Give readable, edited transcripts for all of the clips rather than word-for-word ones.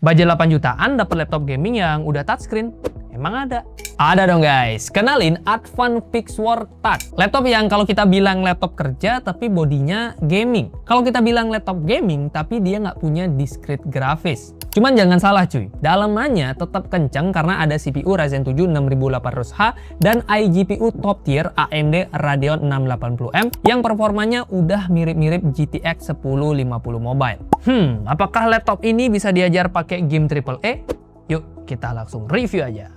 Budget 8 jutaan dapat laptop gaming yang udah touchscreen? Emang ada? Ada dong guys, kenalin Advan Pixword Touch. Laptop yang kalau kita bilang laptop kerja tapi bodinya gaming. Kalau kita bilang laptop gaming tapi dia nggak punya discrete grafis. Cuman jangan salah cuy, dalamannya tetap kenceng karena ada CPU Ryzen 7 6800H dan iGPU top tier AMD Radeon 680M yang performanya udah mirip-mirip GTX 1050 Mobile. Apakah laptop ini bisa diajar pakai game AAA? Yuk kita langsung review aja.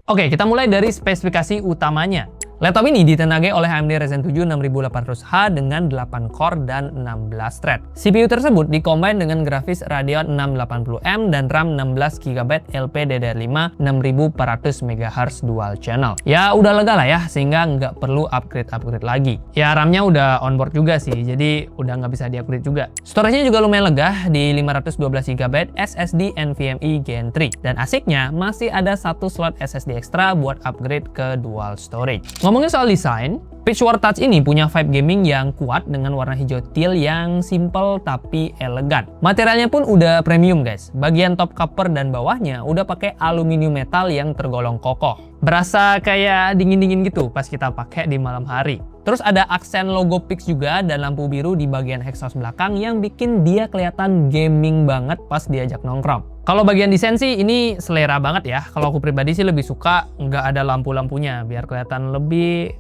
Oke, kita mulai dari spesifikasi utamanya. Laptop ini ditenagai oleh AMD Ryzen 7 6800H dengan 8 core dan 16 thread. CPU tersebut dikombin dengan grafis Radeon 680M dan RAM 16GB LPDDR5 6400 MHz dual channel. Ya udah lega lah ya, sehingga nggak perlu upgrade lagi. Ya RAM-nya udah onboard juga sih, jadi udah nggak bisa di-upgrade juga. Storage-nya juga lumayan lega di 512GB SSD NVMe Gen 3. Dan asiknya masih ada satu slot SSD ekstra buat upgrade ke dual storage. Ngomongin soal desain, Pixword Touch ini punya vibe gaming yang kuat dengan warna hijau teal yang simple tapi elegan. Materialnya pun udah premium guys. Bagian top cover dan bawahnya udah pakai aluminium metal yang tergolong kokoh. Berasa kayak dingin-dingin gitu pas kita pakai di malam hari. Terus ada aksen logo Pix juga dan lampu biru di bagian exhaust belakang yang bikin dia kelihatan gaming banget pas diajak nongkrong. Kalau bagian desain sih ini selera banget ya. Kalau aku pribadi sih lebih suka nggak ada lampu-lampunya biar kelihatan lebih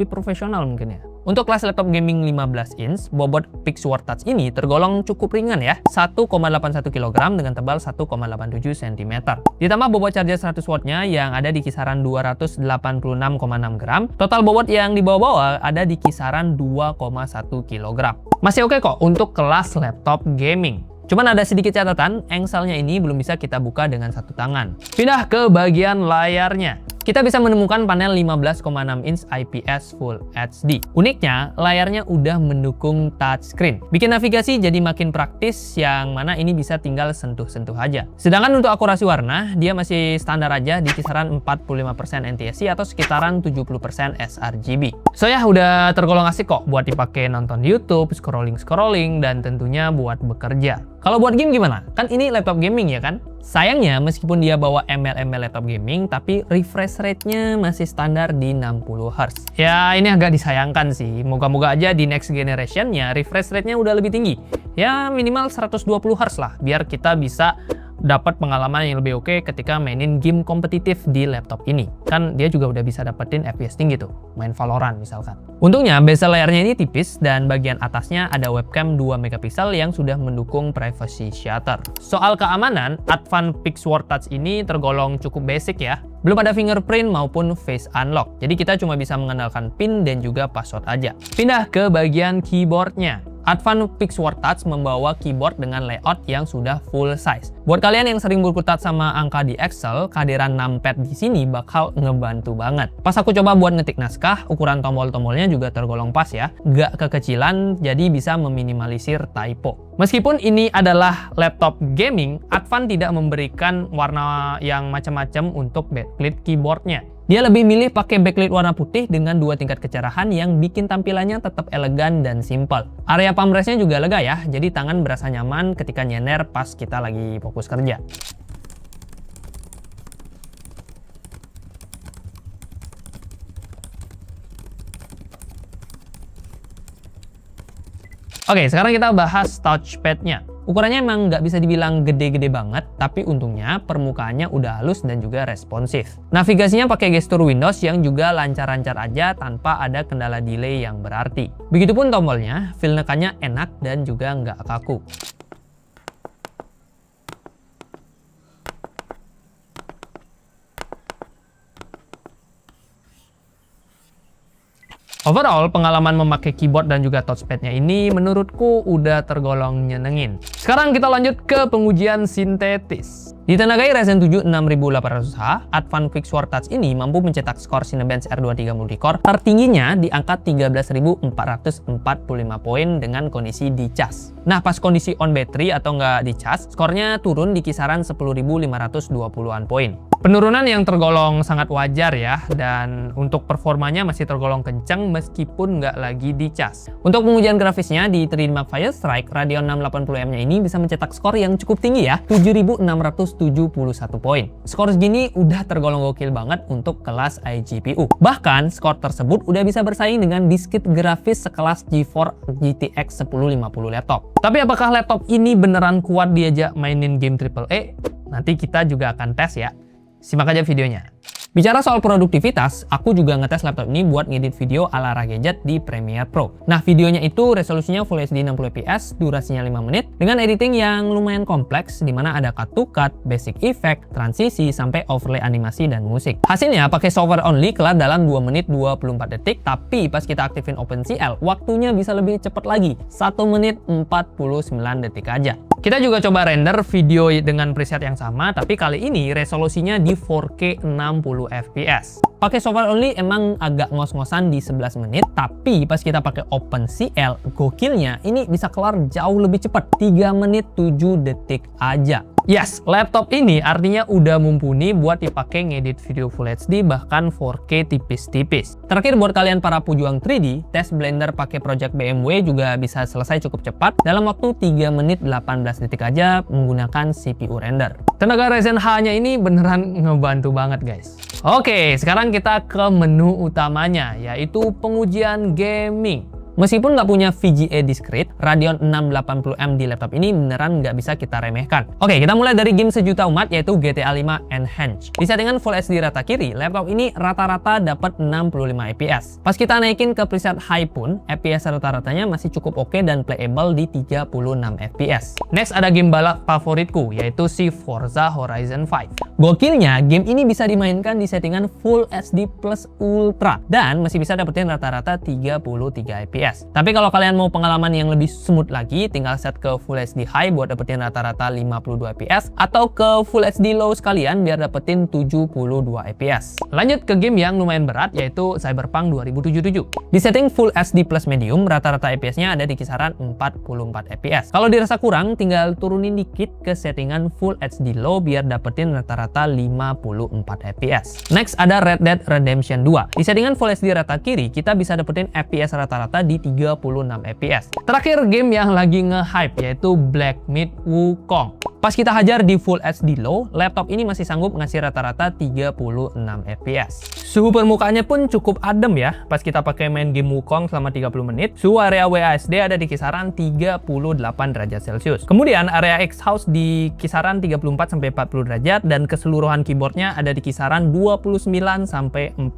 profesional mungkin ya. Untuk kelas laptop gaming 15 inch, bobot Pixword Touch ini tergolong cukup ringan ya, 1,81 kg dengan tebal 1,87 cm. Ditambah bobot charger 100 wattnya yang ada di kisaran 286,6 gram, total bobot yang dibawa-bawa ada di kisaran 2,1 kg. Masih oke kok untuk kelas laptop gaming. Cuman ada sedikit catatan, engselnya ini belum bisa kita buka dengan satu tangan. Pindah ke bagian layarnya. Kita bisa menemukan panel 15,6 inch IPS Full HD. Uniknya, layarnya udah mendukung touchscreen. Bikin navigasi jadi makin praktis, yang mana ini bisa tinggal sentuh-sentuh aja. Sedangkan untuk akurasi warna, dia masih standar aja di kisaran 45% NTSC atau sekitaran 70% sRGB. So ya, udah tergolong asik kok buat dipakai nonton YouTube, scrolling, dan tentunya buat bekerja. Kalau buat game gimana? Kan ini laptop gaming ya kan? Sayangnya meskipun dia bawa ML laptop gaming, tapi refresh rate-nya masih standar di 60Hz. Ya ini agak disayangkan sih, moga-moga aja di next generation-nya refresh rate-nya udah lebih tinggi. Ya minimal 120Hz lah, biar kita bisa dapat pengalaman yang lebih oke ketika mainin game kompetitif di laptop ini. Kan dia juga udah bisa dapetin FPS tinggi tuh, main Valorant misalkan. Untungnya bezel layarnya ini tipis dan bagian atasnya ada webcam 2 MP yang sudah mendukung privacy shutter. Soal keamanan, Advan Pixword Touch ini tergolong cukup basic ya. Belum ada fingerprint maupun face unlock, jadi kita cuma bisa mengandalkan PIN dan juga password aja. Pindah ke bagian keyboardnya. Advan Pixword Touch membawa keyboard dengan layout yang sudah full size. Buat kalian yang sering berkutat sama angka di Excel, kehadiran numpad di sini bakal ngebantu banget. Pas aku coba buat ngetik naskah, ukuran tombol-tombolnya juga tergolong pas ya. Nggak kekecilan, jadi bisa meminimalisir typo. Meskipun ini adalah laptop gaming, Advan tidak memberikan warna yang macam-macam untuk backlit keyboardnya. Dia lebih milih pakai backlit warna putih dengan 2 tingkat kecerahan yang bikin tampilannya tetap elegan dan simple. Area palm rest-nya juga lega ya, jadi tangan berasa nyaman ketika nyender pas kita lagi fokus kerja. Oke, sekarang kita bahas touchpad-nya. Ukurannya emang nggak bisa dibilang gede-gede banget, tapi untungnya permukaannya udah halus dan juga responsif. Navigasinya pakai gestur Windows yang juga lancar-lancar aja tanpa ada kendala delay yang berarti. Begitupun tombolnya, feel nekannya enak dan juga nggak kaku. Overall, pengalaman memakai keyboard dan juga touchpad-nya ini menurutku udah tergolong nyenengin. Sekarang kita lanjut ke pengujian sintetis. Ditenagai Ryzen 7 6800H, Advan Pixword Touch ini mampu mencetak skor Cinebench R23 Multicore tertingginya di angka 13.445 poin dengan kondisi dicas. Nah, pas kondisi on battery atau nggak dicas, skornya turun di kisaran 10.520-an poin. Penurunan yang tergolong sangat wajar ya, dan untuk performanya masih tergolong kencang meskipun nggak lagi dicas. Untuk pengujian grafisnya di 3D Mark Firestrike, Radeon 680M-nya ini bisa mencetak skor yang cukup tinggi ya, 7.671 poin. Skor segini udah tergolong gokil banget untuk kelas iGPU. Bahkan, skor tersebut udah bisa bersaing dengan diskit grafis sekelas GeForce GTX 1050 laptop. Tapi apakah laptop ini beneran kuat diajak mainin game AAA? Nanti kita juga akan tes ya. Simak aja videonya. Bicara soal produktivitas, aku juga ngetes laptop ini buat ngedit video ala Gadget di Premiere Pro. Nah, videonya itu resolusinya Full HD 60fps, durasinya 5 menit, dengan editing yang lumayan kompleks, dimana ada cut to cut, basic effect, transisi, sampai overlay animasi dan musik. Hasilnya pakai software only kelar dalam 2 menit 24 detik, tapi pas kita aktifin OpenCL, waktunya bisa lebih cepat lagi, 1 menit 49 detik aja. Kita juga coba render video dengan preset yang sama, tapi kali ini resolusinya di 4K 60 fps. Pakai software only emang agak ngos-ngosan di 11 menit, tapi pas kita pakai OpenCL, gokilnya ini bisa kelar jauh lebih cepat, 3 menit 7 detik aja. Yes, laptop ini artinya udah mumpuni buat dipakai ngedit video Full HD bahkan 4K tipis-tipis. Terakhir buat kalian para pejuang 3D, tes Blender pakai project BMW juga bisa selesai cukup cepat dalam waktu 3 menit 18 detik aja menggunakan CPU render. Tenaga Ryzen H-nya ini beneran ngebantu banget guys. Oke, sekarang kita ke menu utamanya, yaitu pengujian gaming. Meskipun nggak punya VGA discrete, Radeon 680M di laptop ini beneran nggak bisa kita remehkan. Oke, kita mulai dari game sejuta umat yaitu GTA 5 Enhanced. Di settingan Full HD rata kiri, laptop ini rata-rata dapat 65 fps. Pas kita naikin ke preset high pun, fps rata-ratanya masih cukup oke dan playable di 36 fps. Next ada game balap favoritku yaitu si Forza Horizon 5. Gokilnya, game ini bisa dimainkan di settingan Full HD Plus Ultra dan masih bisa dapetin rata-rata 33 fps. Tapi kalau kalian mau pengalaman yang lebih smooth lagi, tinggal set ke Full HD High buat dapetin rata-rata 52 fps atau ke Full HD Low sekalian biar dapetin 72 fps. Lanjut ke game yang lumayan berat yaitu Cyberpunk 2077. Di setting Full HD Plus Medium, rata-rata fps-nya ada di kisaran 44 fps. Kalau dirasa kurang, tinggal turunin dikit ke settingan Full HD Low biar dapetin rata-rata 54 fps. Next ada Red Dead Redemption 2. Di settingan Full HD rata kiri, kita bisa dapetin fps rata-rata di 36 fps. Terakhir game yang lagi nge-hype yaitu Black Myth Wukong. Pas kita hajar di Full HD Low, laptop ini masih sanggup ngasih rata-rata 36 fps. Suhu permukaannya pun cukup adem ya. Pas kita pakai main game Wukong selama 30 menit, suhu area WASD ada di kisaran 38 derajat Celcius. Kemudian area exhaust di kisaran 34-40 derajat dan keseluruhan keyboardnya ada di kisaran 29-42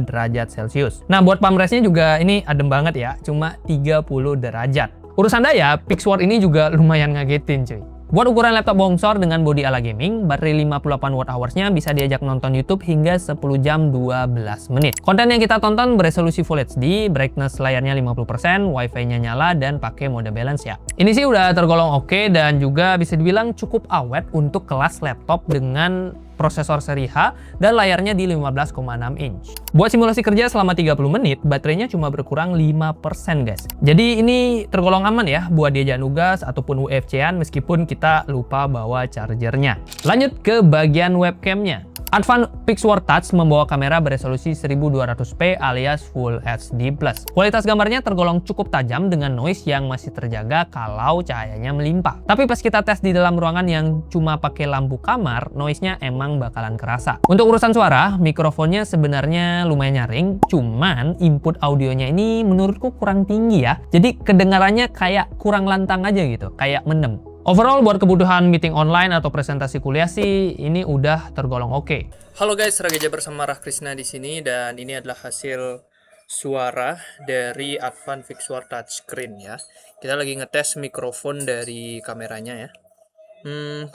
derajat Celcius. Nah, buat pamresnya juga ini adem banget ya, cuma 30 derajat. Urusan daya, Pixword ini juga lumayan ngagetin cuy. Buat ukuran laptop bongsor dengan bodi ala gaming, baterai 58 Wh-nya bisa diajak nonton YouTube hingga 10 jam 12 menit. Konten yang kita tonton beresolusi Full HD, brightness layarnya 50%, Wi-Fi-nya nyala, dan pakai mode balance ya. Ini sih udah tergolong oke dan juga bisa dibilang cukup awet untuk kelas laptop dengan prosesor seri H dan layarnya di 15,6 inch. Buat simulasi kerja selama 30 menit, baterainya cuma berkurang 5% guys. Jadi ini tergolong aman ya buat diajak nugas ataupun UFC-an meskipun kita lupa bawa chargernya. Lanjut ke bagian webcamnya. Advanced Pixword Touch membawa kamera beresolusi 1200p alias Full HD+. Kualitas gambarnya tergolong cukup tajam dengan noise yang masih terjaga kalau cahayanya melimpah. Tapi pas kita tes di dalam ruangan yang cuma pakai lampu kamar, noise-nya emang bakalan kerasa. Untuk urusan suara, mikrofonnya sebenarnya lumayan nyaring, cuman input audionya ini menurutku kurang tinggi ya. Jadi kedengarannya kayak kurang lantang aja gitu, kayak mendem. Overall buat kebutuhan meeting online atau presentasi kuliah sih ini udah tergolong oke. Halo guys, Rageja bersama Rah Krishna di sini dan ini adalah hasil suara dari Advanced Pixword Touchscreen ya. Kita lagi ngetes mikrofon dari kameranya ya.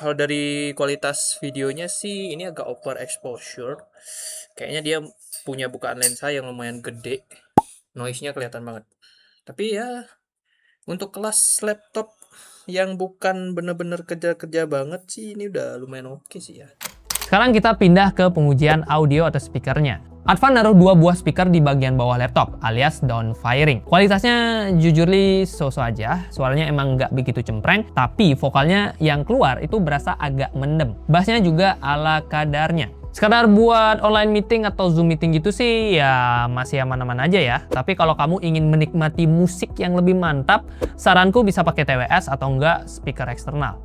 Kalau dari kualitas videonya sih ini agak overexposure. Kayaknya dia punya bukaan lensa yang lumayan gede. Noise-nya kelihatan banget. Tapi ya untuk kelas laptop yang bukan bener-bener kerja-kerja banget sih ini udah lumayan oke sih ya. Sekarang kita pindah ke pengujian audio atau speakernya. Advan naruh 2 buah speaker di bagian bawah laptop alias down firing. Kualitasnya jujurly so-so aja, suaranya emang nggak begitu cempreng, tapi vokalnya yang keluar itu berasa agak mendem. Bassnya juga ala kadarnya. Sekadar buat online meeting atau Zoom meeting gitu sih ya masih aman-aman aja ya. Tapi kalau kamu ingin menikmati musik yang lebih mantap, saranku bisa pakai TWS atau enggak speaker eksternal.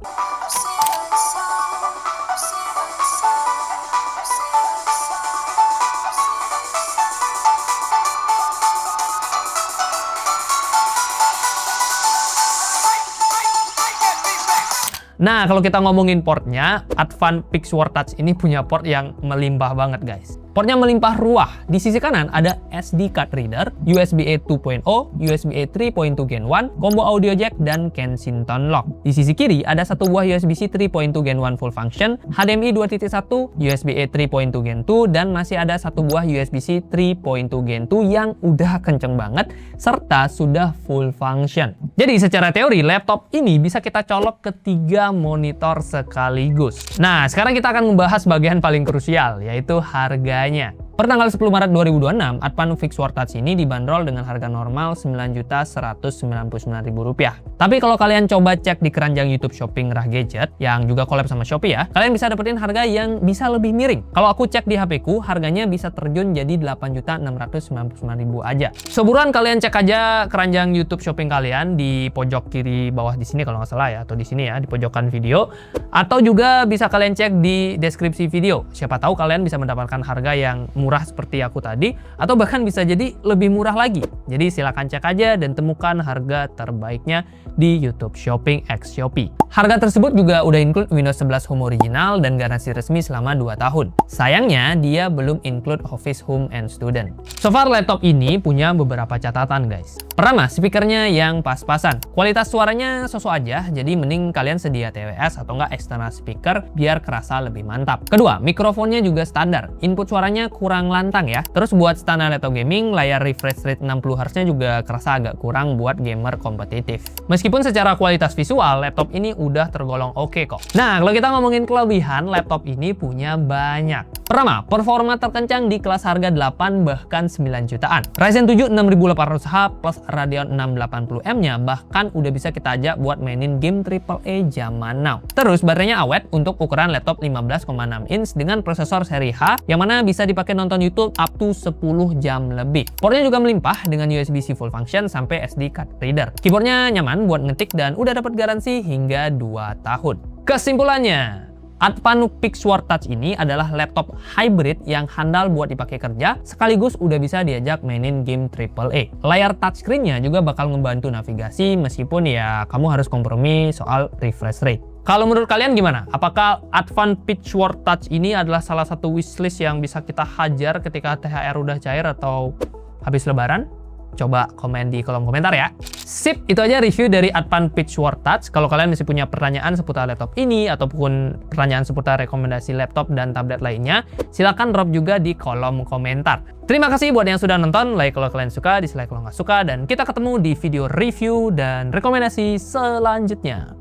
Nah, kalau kita ngomongin portnya, Advan Pixword Touch ini punya port yang melimpah banget guys. Portnya melimpah ruah. Di sisi kanan ada SD card reader, USB-A 2.0, USB-A 3.2 Gen 1, combo audio jack, dan Kensington lock. Di sisi kiri ada satu buah USB-C 3.2 Gen 1 full function, HDMI 2.1, USB-A 3.2 Gen 2, dan masih ada satu buah USB-C 3.2 Gen 2 yang udah kenceng banget, serta sudah full function. Jadi secara teori, laptop ini bisa kita colok ke 3 monitor sekaligus. Nah, sekarang kita akan membahas bagian paling krusial, yaitu harganya. Per tanggal 10 Maret 2026, Advan Pixword Touch ini dibanderol dengan harga normal Rp9.199.000. Tapi kalau kalian coba cek di keranjang YouTube Shopping Rah Gadget, yang juga collab sama Shopee ya, kalian bisa dapetin harga yang bisa lebih miring. Kalau aku cek di HP ku, harganya bisa terjun jadi Rp8.699.000 aja. Seburuan kalian cek aja keranjang YouTube Shopping kalian di pojok kiri bawah di sini kalau nggak salah ya, atau di sini ya, di pojokan video. Atau juga bisa kalian cek di deskripsi video. Siapa tahu kalian bisa mendapatkan harga yang murah seperti aku tadi, atau bahkan bisa jadi lebih murah lagi. Jadi silahkan cek aja dan temukan harga terbaiknya di YouTube Shopping X Shopee. Harga tersebut juga udah include Windows 11 Home original dan garansi resmi selama 2 tahun. Sayangnya dia belum include Office Home and Student. So far laptop ini punya beberapa catatan guys. Pertama, speakernya yang pas-pasan. Kualitas suaranya sosok aja, jadi mending kalian sedia TWS atau enggak external speaker biar kerasa lebih mantap. Kedua, mikrofonnya juga standar. Input suaranya kurang lantang ya. Terus buat standar laptop gaming, layar refresh rate 60Hz-nya juga kerasa agak kurang buat gamer kompetitif. Meskipun secara kualitas visual, laptop ini udah tergolong oke kok. Nah, kalau kita ngomongin kelebihan, laptop ini punya banyak. Pertama, performa terkencang di kelas harga 8 bahkan 9 jutaan. Ryzen 7 6800H plus Radeon 680M-nya bahkan udah bisa kita ajak buat mainin game AAA zaman now. Terus baterainya awet untuk ukuran laptop 15,6 inch dengan prosesor seri H yang mana bisa dipakai nonton YouTube up to 10 jam lebih. Portnya juga melimpah dengan USB-C full function sampai SD card reader. Keyboardnya nyaman buat ngetik dan udah dapat garansi hingga 2 tahun. Kesimpulannya, Advan Pixword Touch ini adalah laptop hybrid yang handal buat dipakai kerja, sekaligus udah bisa diajak mainin game AAA. Layar touchscreen-nya juga bakal ngebantu navigasi meskipun ya kamu harus kompromi soal refresh rate. Kalau menurut kalian gimana? Apakah Advan Pixword Touch ini adalah salah satu wishlist yang bisa kita hajar ketika THR udah cair atau habis lebaran? Coba komen di kolom komentar ya. Sip, itu aja review dari Advan Pixword Touch. Kalau kalian masih punya pertanyaan seputar laptop ini ataupun pertanyaan seputar rekomendasi laptop dan tablet lainnya, silahkan drop juga di kolom komentar. Terima kasih buat yang sudah nonton, like kalau kalian suka, dislike kalau nggak suka, dan kita ketemu di video review dan rekomendasi selanjutnya.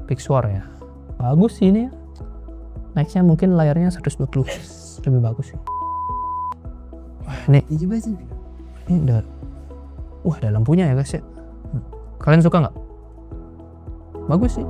Pixword ya. Bagus sih ini ya. Nextnya mungkin layarnya 120 lebih bagus sih. Nih, ini udah, wah ada lampunya ya guys ya. Kalian suka nggak? Bagus sih.